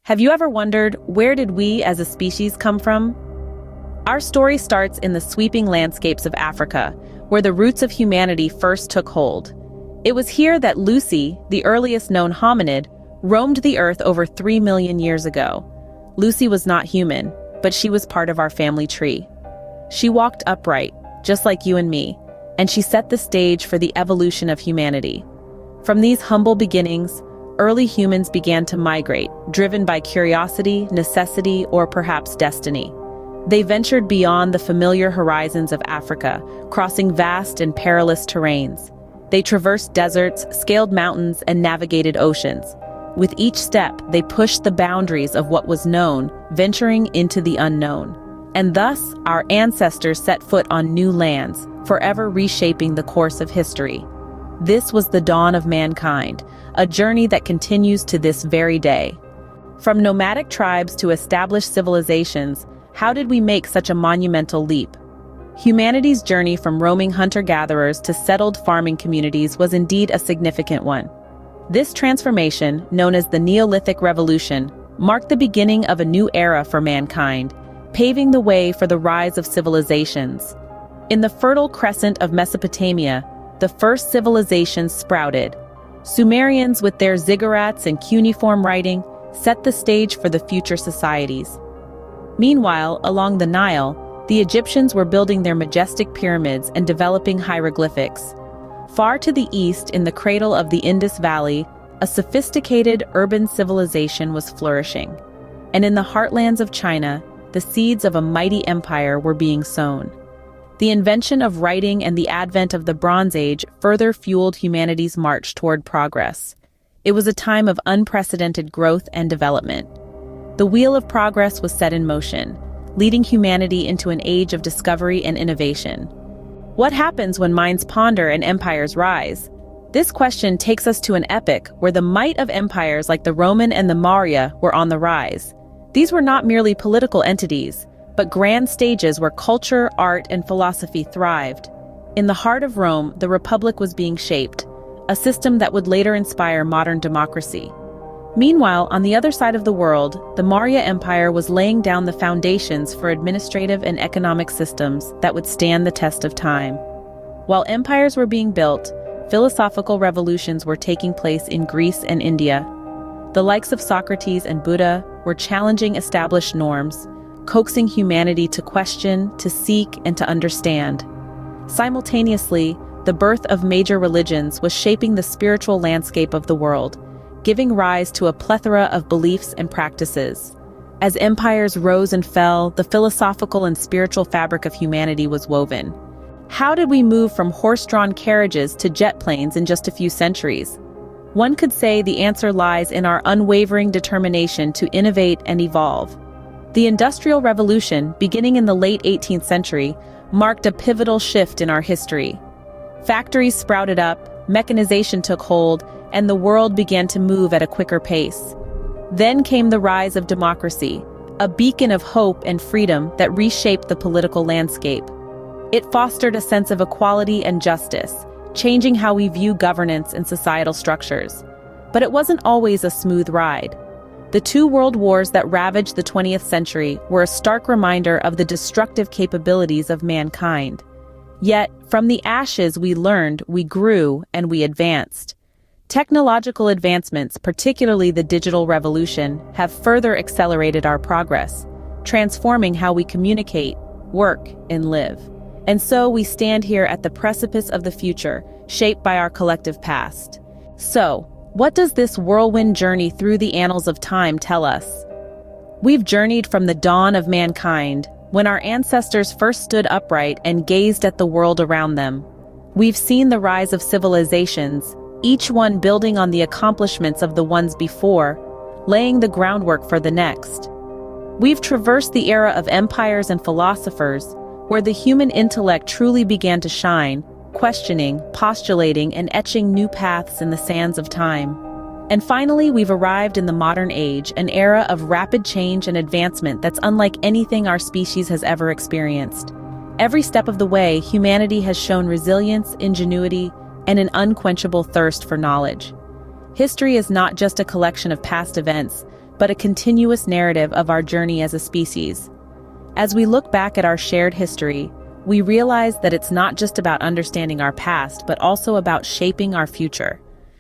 Have you ever wondered, where did we as a species come from? Our story starts in the sweeping landscapes of Africa, where the roots of humanity first took hold. It was here that Lucy, the earliest known hominid, roamed the earth over 3 million years ago. Lucy was not human, but she was part of our family tree. She walked upright, just like you and me, and she set the stage for the evolution of humanity. From these humble beginnings, early humans began to migrate, driven by curiosity, necessity, or perhaps destiny. They ventured beyond the familiar horizons of Africa, crossing vast and perilous terrains. They traversed deserts, scaled mountains, and navigated oceans. With each step, they pushed the boundaries of what was known, venturing into the unknown. And thus, our ancestors set foot on new lands, forever reshaping the course of history. This was the dawn of mankind, a journey that continues to this very day. From nomadic tribes to established civilizations, how did we make such a monumental leap? Humanity's journey from roaming hunter-gatherers to settled farming communities was indeed a significant one. This transformation, known as the Neolithic Revolution, marked the beginning of a new era for mankind, paving the way for the rise of civilizations. In the Fertile Crescent of Mesopotamia, the first civilizations sprouted. Sumerians, with their ziggurats and cuneiform writing, set the stage for the future societies. Meanwhile, along the Nile, the Egyptians were building their majestic pyramids and developing hieroglyphics. Far to the east, in the cradle of the Indus Valley, a sophisticated urban civilization was flourishing. And in the heartlands of China, the seeds of a mighty empire were being sown. The invention of writing and the advent of the Bronze Age further fueled humanity's march toward progress. It was a time of unprecedented growth and development. The wheel of progress was set in motion, leading humanity into an age of discovery and innovation. What happens when minds ponder and empires rise? This question takes us to an epoch where the might of empires like the Roman and the Maurya were on the rise. These were not merely political entities, but grand stages where culture, art, and philosophy thrived. In the heart of Rome, the Republic was being shaped, a system that would later inspire modern democracy. Meanwhile, on the other side of the world, the Maurya Empire was laying down the foundations for administrative and economic systems that would stand the test of time. While empires were being built, philosophical revolutions were taking place in Greece and India. The likes of Socrates and Buddha were challenging established norms, coaxing humanity to question, to seek, and to understand. Simultaneously, the birth of major religions was shaping the spiritual landscape of the world, giving rise to a plethora of beliefs and practices. As empires rose and fell, the philosophical and spiritual fabric of humanity was woven. How did we move from horse-drawn carriages to jet planes in just a few centuries? One could say the answer lies in our unwavering determination to innovate and evolve. The Industrial Revolution, beginning in the late 18th century, marked a pivotal shift in our history. Factories sprouted up, mechanization took hold, and the world began to move at a quicker pace. Then came the rise of democracy, a beacon of hope and freedom that reshaped the political landscape. It fostered a sense of equality and justice, changing how we view governance and societal structures. But it wasn't always a smooth ride. The two world wars that ravaged the 20th century were a stark reminder of the destructive capabilities of mankind. Yet, from the ashes we learned, we grew, and we advanced. Technological advancements, particularly the digital revolution, have further accelerated our progress, transforming how we communicate, work, and live. And so we stand here at the precipice of the future, shaped by our collective past. So, what does this whirlwind journey through the annals of time tell us? We've journeyed from the dawn of mankind, when our ancestors first stood upright and gazed at the world around them. We've seen the rise of civilizations, each one building on the accomplishments of the ones before, laying the groundwork for the next. We've traversed the era of empires and philosophers, where the human intellect truly began to shine, questioning, postulating, and etching new paths in the sands of time. And finally, we've arrived in the modern age, an era of rapid change and advancement that's unlike anything our species has ever experienced. Every step of the way, humanity has shown resilience, ingenuity, and an unquenchable thirst for knowledge. History is not just a collection of past events, but a continuous narrative of our journey as a species. As we look back at our shared history, we realize that it's not just about understanding our past, but also about shaping our future.